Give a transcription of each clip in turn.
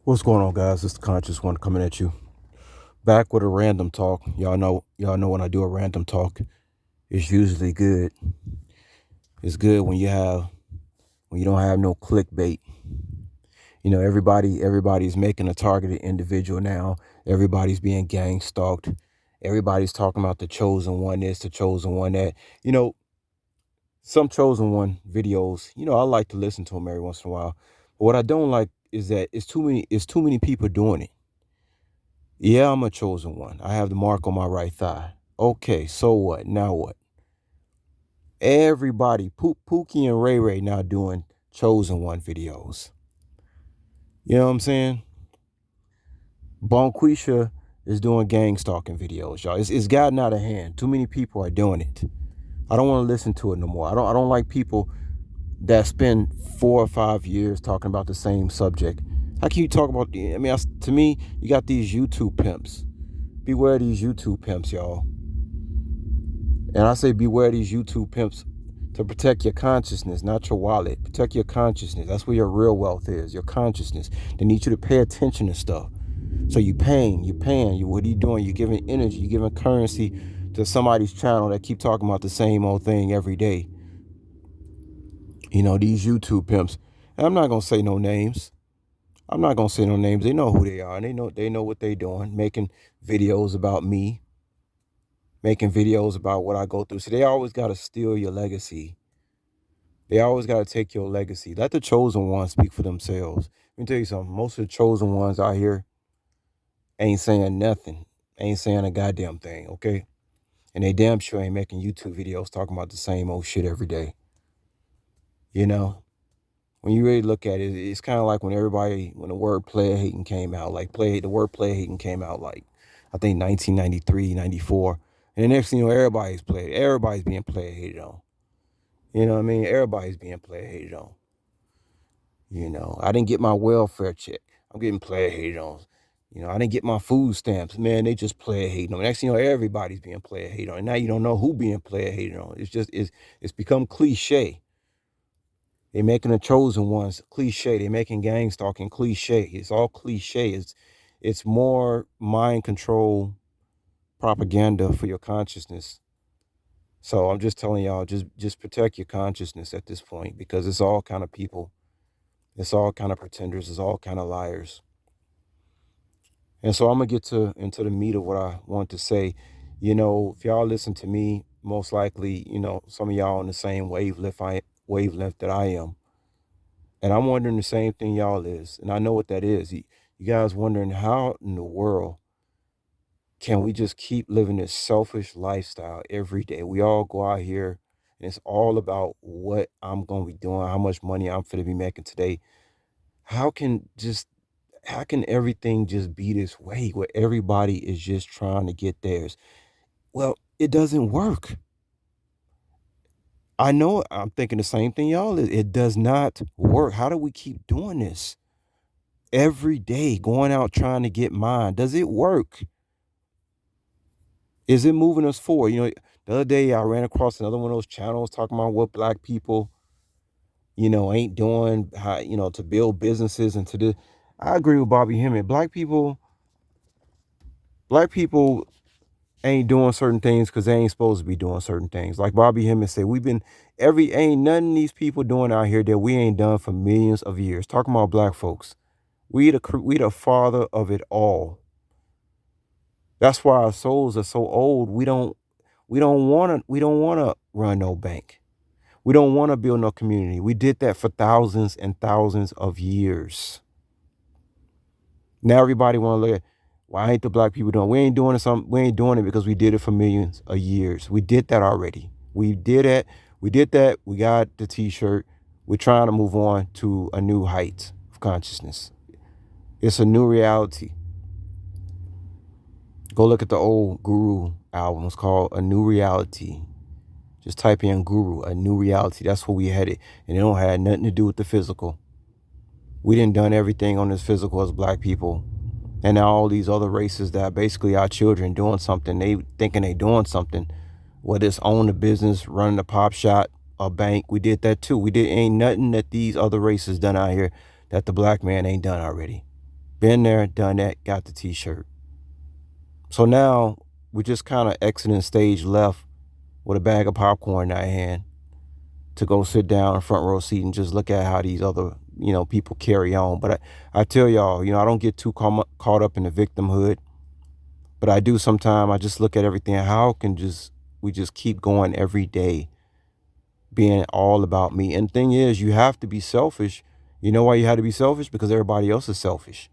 What's going on, guys? It's the Conscious One coming at you. Back with a random talk. Y'all know when I do a random talk, it's usually good. It's good when you don't have no clickbait. Everybody's making a targeted individual now. Everybody's being gang stalked. Everybody's talking about the chosen one this, the chosen one that. You know, some chosen one videos, I like to listen to them every once in a while. But what I don't like is that it's too many people doing it. Yeah, I'm a chosen one. I have the mark on my right thigh. Okay, so what? Now what? Everybody, Pookie and Ray Ray now doing chosen one videos. You know what I'm saying? Bonquisha is doing gang stalking videos, y'all. It's gotten out of hand. Too many people are doing it. I don't want to listen to it no more. I don't like people that spend 4 or 5 years talking about the same subject. How can you talk about? To me, you got these YouTube pimps. Beware these YouTube pimps, y'all. And I say beware these YouTube pimps to protect your consciousness, not your wallet. Protect your consciousness. That's where your real wealth is, your consciousness. They need you to pay attention to stuff. So what are you doing? You're giving energy, you're giving currency to somebody's channel that keep talking about the same old thing every day. These YouTube pimps. And I'm not gonna say no names. I'm not gonna say no names. They know who they are, and they know what they're doing, making videos about me, making videos about what I go through. So they always gotta steal your legacy. They always got to take your legacy. Let the chosen ones speak for themselves. Let me tell you something. Most of the chosen ones out here ain't saying nothing, ain't saying a goddamn thing, okay? And they damn sure ain't making YouTube videos talking about the same old shit every day. You know, when you really look at it, it's kind of like when the word player hating came out, the word player hating came out, like, I think 1993, 94. And the next thing you know, everybody's being player hated on. You know what I mean? Everybody's being player hated on. I didn't get my welfare check. I'm getting player hated on. I didn't get my food stamps. Man, they just player hating on. Next thing you know, everybody's being player hated on. And now you don't know who being player hated on. It's become cliche. They're making the chosen ones cliche. They're making gang stalking cliche. It's all cliche. It's more mind control propaganda for your consciousness. So I'm just telling y'all, just protect your consciousness at this point, because it's all kind of people. It's all kind of pretenders. It's all kind of liars. And so I'm gonna get into the meat of what I want to say. If y'all listen to me, most likely, some of y'all on the same wavelength that I am. And I'm wondering the same thing y'all is. And I know what that is. You guys wondering how in the world can we just keep living this selfish lifestyle every day? We all go out here and it's all about what I'm gonna be doing, how much money I'm gonna be making today. How can just how can everything just be this way where everybody is just trying to get theirs? Well, it doesn't work. I know I'm thinking the same thing y'all is. It does not work. How do we keep doing this every day, going out trying to get mine? Does it work? Is it moving us forward? The other day I ran across another one of those channels talking about what black people, ain't doing, how, to build businesses and to do. I agree with Bobby Hemmett. Black people ain't doing certain things because they ain't supposed to be doing certain things. Like Bobby Hemmett said, ain't none of these people doing out here that we ain't done for millions of years. Talking about black folks, we the father of it all. That's why our souls are so old. We don't wanna run no bank. We don't want to build no community. We did that for thousands and thousands of years. Now everybody want to look at, why ain't the black people doing? We ain't doing it because we did it for millions of years. We did that already. We did it. We did that. We got the T-shirt. We're trying to move on to a new height of consciousness. It's a new reality. Go look at the old Guru album. It's called A New Reality. Just type in Guru, A New Reality. That's where we headed. And it don't have nothing to do with the physical. We didn't done everything on this physical as black people. And now all these other races that are basically our children doing something, they thinking they doing something, whether it's own a business, running a pop shop, a bank. We did that too. Ain't nothing that these other races done out here that the black man ain't done already. Been there, done that, got the t-shirt. So now we're just kind of exiting stage left with a bag of popcorn in our hand to go sit down in front row seat and just look at how these other, people carry on. But I tell y'all, I don't get too caught up in the victimhood, but I do sometimes. I just look at everything. How can we just keep going every day being all about me? And the thing is, you have to be selfish. You know why you have to be selfish? Because everybody else is selfish.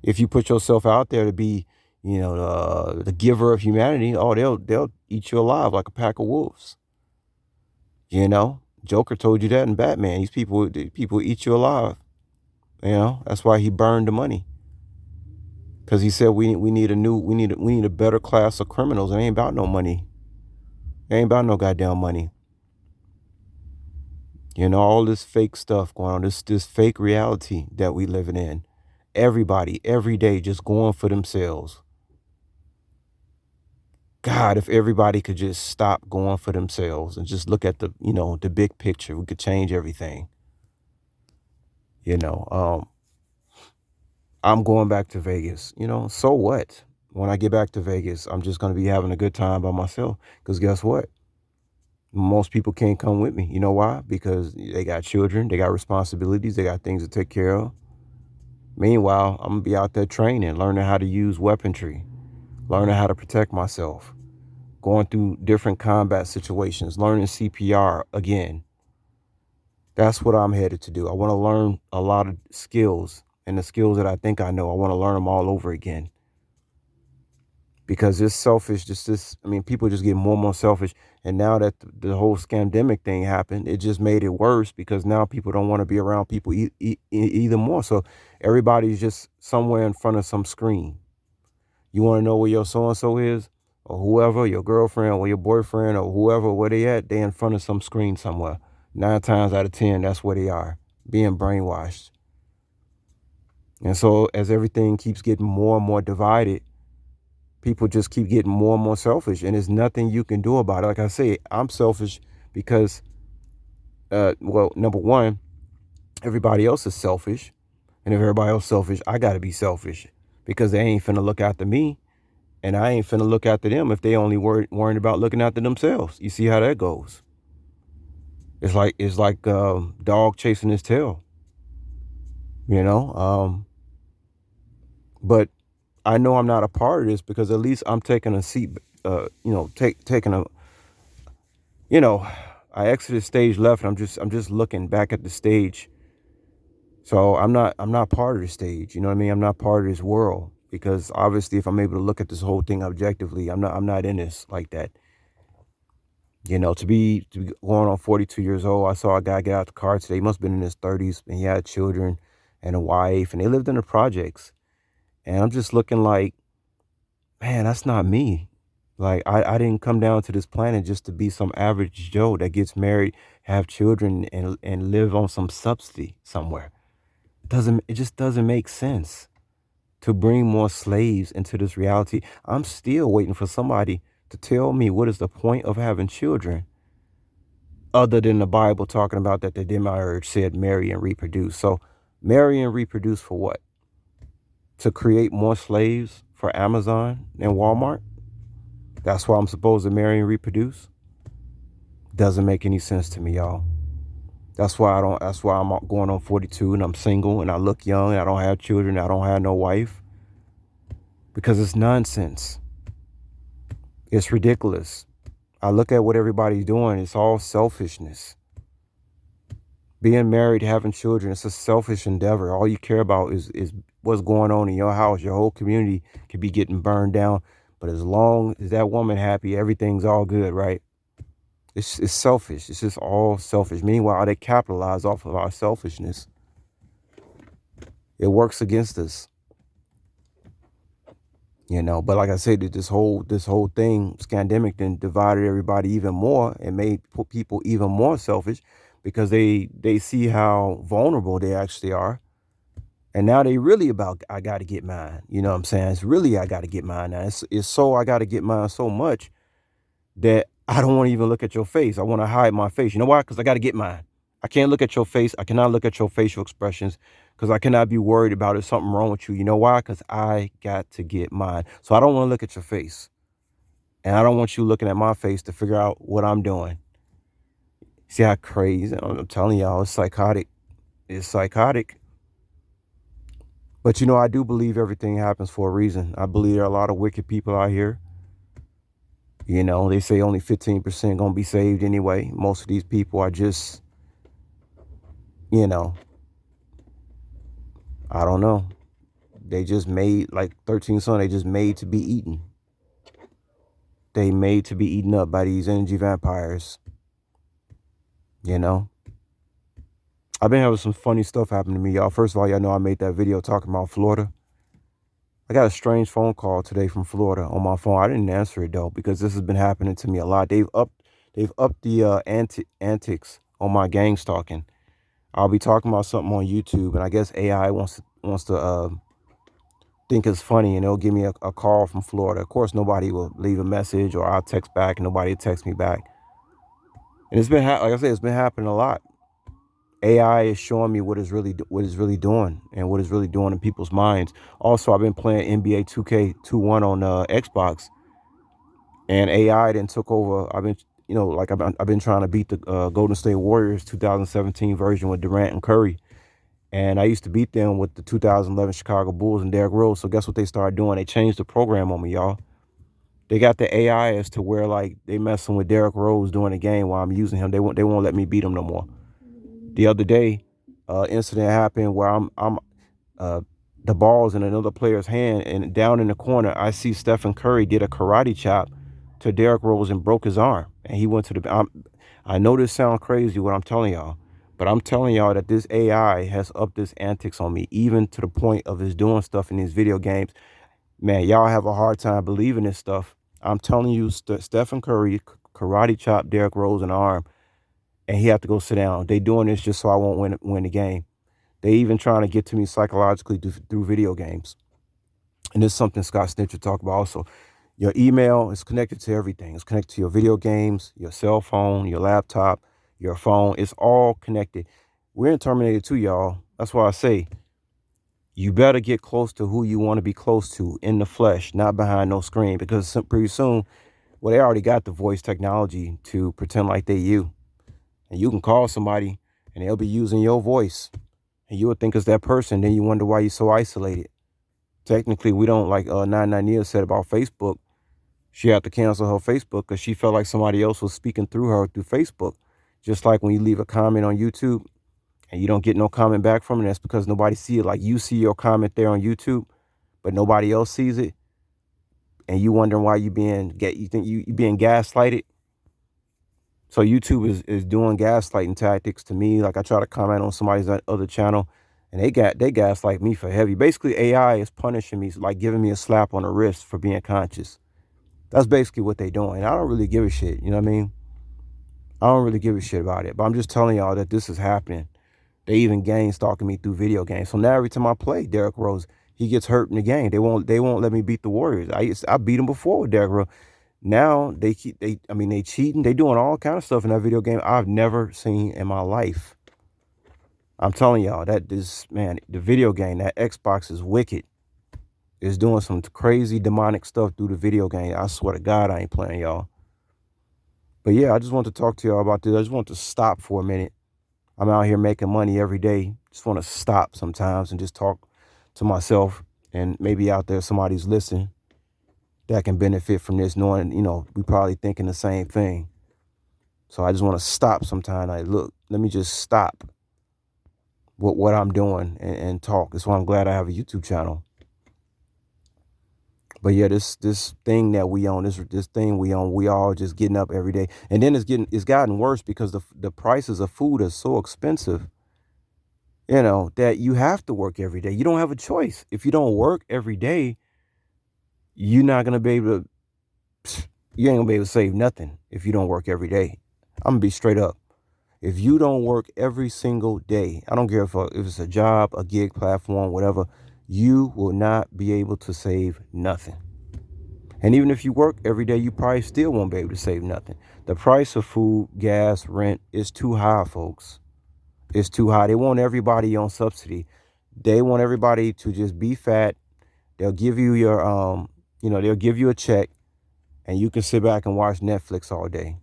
If you put yourself out there to be, the giver of humanity, oh, they'll eat you alive like a pack of wolves. Joker told you that in Batman. People eat you alive. That's why he burned the money. Because he said we need a better class of criminals. It ain't about no money. It ain't about no goddamn money. All this fake stuff going on, this fake reality that we living in. Everybody, every day, just going for themselves. God, if everybody could just stop going for themselves and just look at the big picture, we could change everything. I'm going back to Vegas, so what? When I get back to Vegas, I'm just going to be having a good time by myself. Because guess what? Most people can't come with me. You know why? Because they got children, they got responsibilities, they got things to take care of. Meanwhile, I'm going to be out there training, learning how to use weaponry, learning how to protect myself, going through different combat situations, learning CPR again. That's what I'm headed to do. I want to learn a lot of skills, and the skills that I think I know, I want to learn them all over again. Because it's selfish, people just get more and more selfish. And now that the whole scandemic thing happened, it just made it worse because now people don't want to be around people either more. So everybody's just somewhere in front of some screen. You want to know where your so-and-so is, or whoever, your girlfriend or your boyfriend or whoever, where they at, they in front of some screen somewhere. 9 times out of 10, that's where they are, being brainwashed. And so as everything keeps getting more and more divided, people just keep getting more and more selfish, and there's nothing you can do about it. Like I say, I'm selfish because, number one, everybody else is selfish. And if everybody else is selfish, I got to be selfish because they ain't finna look after me. And I ain't finna look after them if they only worried about looking after themselves. You see how that goes? It's like dog chasing his tail, But I know I'm not a part of this because at least I'm taking a seat. Taking a. I exited stage left, and I'm just looking back at the stage. So I'm not part of the stage. You know what I mean? I'm not part of this world because obviously, if I'm able to look at this whole thing objectively, I'm not in this like that. To be going on 42 years old, I saw a guy get out the car today. He must have been in his 30s, and he had children and a wife, and they lived in the projects. And I'm just looking like, man, that's not me. Like, I didn't come down to this planet just to be some average Joe that gets married, have children, and live on some subsidy somewhere. It just doesn't make sense to bring more slaves into this reality. I'm still waiting for somebody to tell me what is the point of having children other than the Bible talking about that the demiurge said marry and reproduce. So marry and reproduce for what? To create more slaves for Amazon and Walmart? That's why I'm supposed to marry and reproduce? Doesn't make any sense to me, y'all. That's why I'm going on 42 and I'm single and I look young and I don't have children, I don't have no wife. Because it's nonsense. It's ridiculous. I look at what everybody's doing, it's all selfishness. Being married, having children, it's a selfish endeavor. All you care about is what's going on in your house. Your whole community could be getting burned down. But as long as that woman happy, everything's all good, right? It's selfish. It's just all selfish. Meanwhile, they capitalize off of our selfishness. It works against us. But like I said, this whole thing, scandemic, then divided everybody even more and made people even more selfish because they see how vulnerable they actually are. And now they really about, I got to get mine. You know what I'm saying? It's really, I got to get mine now. It's so, I got to get mine so much that I don't want to even look at your face. I want to hide my face. You know why? Because I got to get mine. I can't look at your face. I cannot look at your facial expressions because I cannot be worried about if something wrong with you. You know why? Because I got to get mine. So I don't want to look at your face. And I don't want you looking at my face to figure out what I'm doing. See how crazy? I'm telling y'all, it's psychotic. It's psychotic. But I do believe everything happens for a reason. I believe there are a lot of wicked people out here. They say only 15% gonna be saved anyway. Most of these people are just, I don't know. They just made, like 13 Son, they just made to be eaten. They made to be eaten up by these energy vampires. I've been having some funny stuff happen to me, y'all. First of all, y'all know I made that video talking about Florida. I got a strange phone call today from Florida on my phone. I didn't answer it though, because this has been happening to me a lot. They've upped the antics on my gang stalking. I'll be talking about something on YouTube, and I guess AI wants to think it's funny, and they'll give me a call from Florida. Of course, nobody will leave a message, or I'll text back, and nobody will text me back. And it's been, like I said, it's been happening a lot. AI is showing me what it's really doing, and what it's really doing in people's minds. Also, I've been playing NBA 2K21 on Xbox, and AI then took over. I've been, I've been trying to beat the Golden State Warriors 2017 version with Durant and Curry. And I used to beat them with the 2011 Chicago Bulls and Derrick Rose. So guess what they started doing? They changed the program on me, y'all. They got the AI as to where, like, they messing with Derrick Rose during the game while I'm using him. They won't let me beat him no more. The other day, incident happened where the ball's in another player's hand, and down in the corner, I see Stephen Curry did a karate chop to Derrick Rose and broke his arm. And he went to the. I know this sounds crazy what I'm telling y'all, but I'm telling y'all that this AI has upped its antics on me, even to the point of his doing stuff in these video games. Man, y'all have a hard time believing this stuff. I'm telling you, Stephen Curry karate chopped Derrick Rose in the arm, and he had to go sit down. They doing this just so I won't win the game. They even trying to get to me psychologically through video games. And this is something Scott Snitcher talked about also. Your email is connected to everything. It's connected to your video games, your cell phone, your laptop, your phone. It's all connected. We're in Terminator 2, y'all. That's why I say you better get close to who you want to be close to in the flesh, not behind no screen, because pretty soon, well, they already got the voice technology to pretend like they you. And you can call somebody and they'll be using your voice, and you would think it's that person. Then you wonder why you're so isolated. Technically, we don't, like 99 said about Facebook. She had to cancel her Facebook because she felt like somebody else was speaking through her through Facebook. Just like when you leave a comment on YouTube and you don't get no comment back from it, that's because nobody see it. Like, you see your comment there on YouTube, but nobody else sees it, and you wondering why you think you being gaslighted. So YouTube is doing gaslighting tactics to me. Like, I try to comment on somebody's other channel, and they gaslight me for heavy. Basically, AI is punishing me, like giving me a slap on the wrist for being conscious. That's basically what they're doing. I don't really give a shit. You know what I mean? I don't really give a shit about it. But I'm just telling y'all that this is happening. They even gang stalking me through video games. So now every time I play Derrick Rose, he gets hurt in the game. They won't let me beat the Warriors. I beat him before with Derrick Rose. Now they cheating. They doing all kind of stuff in that video game I've never seen in my life. I'm telling y'all that the video game, that Xbox is wicked. It's doing some crazy demonic stuff through the video game. I swear to God, I ain't playing, y'all. But yeah, I just want to talk to y'all about this. I just want to stop for a minute. I'm out here making money every day. Just want to stop sometimes and just talk to myself, and maybe out there somebody's listening that can benefit from this, knowing, we probably thinking the same thing. So I just want to stop sometime. Like, look, let me just stop what I'm doing and talk. That's why I'm glad I have a YouTube channel. But yeah, this thing that we own, this thing we own, we all just getting up every day. And then it's gotten worse because the prices of food are so expensive, that you have to work every day. You don't have a choice. If you don't work every day, you're not going to be able to, you ain't going to be able to save nothing if you don't work every day. I'm going to be straight up. If you don't work every single day, I don't care if it's a job, a gig platform, whatever, you will not be able to save nothing. And even if you work every day, you probably still won't be able to save nothing. The price of food, gas, rent is too high, folks. It's too high. They want everybody on subsidy. They want everybody to just be fat. They'll give you your they'll give you a check and you can sit back and watch Netflix all day.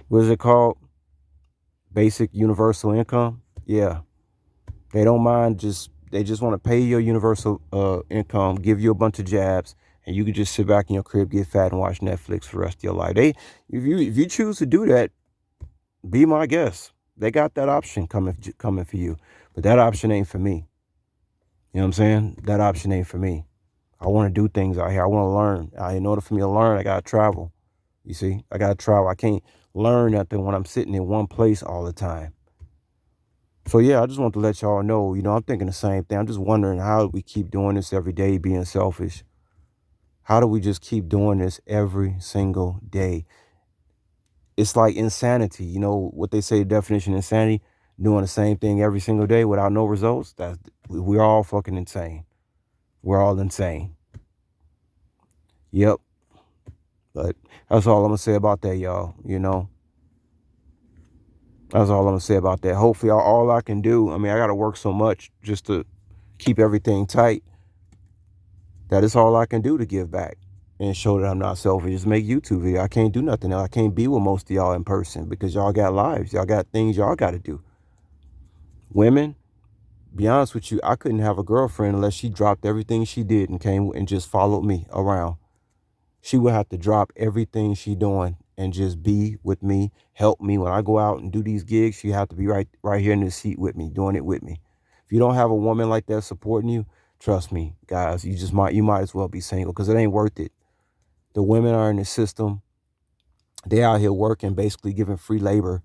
What is it called? Basic universal income? Yeah. They don't mind, they just want to pay your universal income, give you a bunch of jabs, and you can just sit back in your crib, get fat, and watch Netflix for the rest of your life. If you choose to do that, be my guest. They got that option coming for you, but that option ain't for me. You know what I'm saying? That option ain't for me. I want to do things out here. I want to learn. In order for me to learn, I gotta travel. You see, I gotta travel. I can't learn nothing when I'm sitting in one place all the time. So yeah, I just want to let y'all know, I'm thinking the same thing. I'm just wondering how we keep doing this every day, being selfish. How do we just keep doing this every single day? It's like insanity. You know what they say, the definition of insanity? Doing the same thing every single day without no results. We're all fucking insane. We're all insane. Yep. But that's all I'm gonna say about that, y'all. That's all I'm gonna say about that. Hopefully, all I can do. I mean, I gotta work so much just to keep everything tight. That is all I can do to give back and show that I'm not selfish. Just make YouTube video. I can't do nothing else. I can't be with most of y'all in person because y'all got lives. Y'all got things y'all got to do. Women, be honest with you, I couldn't have a girlfriend unless she dropped everything she did and came and just followed me around. She would have to drop everything she doing and just be with me, help me when I go out and do these gigs. She have to be right here in the seat with me, doing it with me. If you don't have a woman like that supporting you, trust me, guys, you might as well be single because it ain't worth it. The women are in the system. They out here working, basically giving free labor.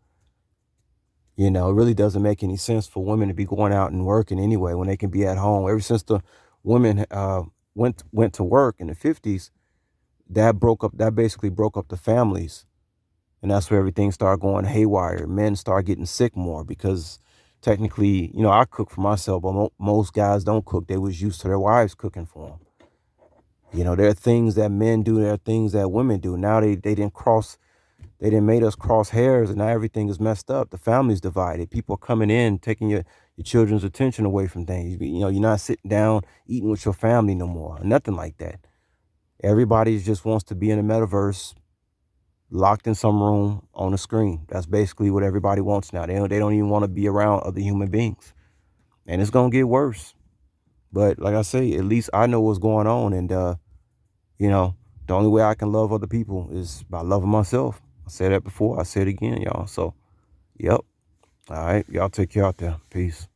It really doesn't make any sense for women to be going out and working anyway when they can be at home. Ever since the women went to work in the 50s, that basically broke up the families. And that's where everything started going haywire. Men start getting sick more because technically, I cook for myself, but most guys don't cook. They was used to their wives cooking for them. There are things that men do. There are things that women do. Now they didn't made us cross hairs, and now everything is messed up. The family's divided. People are coming in, taking your children's attention away from things. You're not sitting down eating with your family no more. Nothing like that. Everybody just wants to be in a metaverse, locked in some room on a screen. That's basically what everybody wants now. They don't even want to be around other human beings, and it's gonna get worse. But like I say, at least I know what's going on, and the only way I can love other people is by loving myself. I said that before. I say it again, y'all. So, yep. All right. Y'all take care out there. Peace.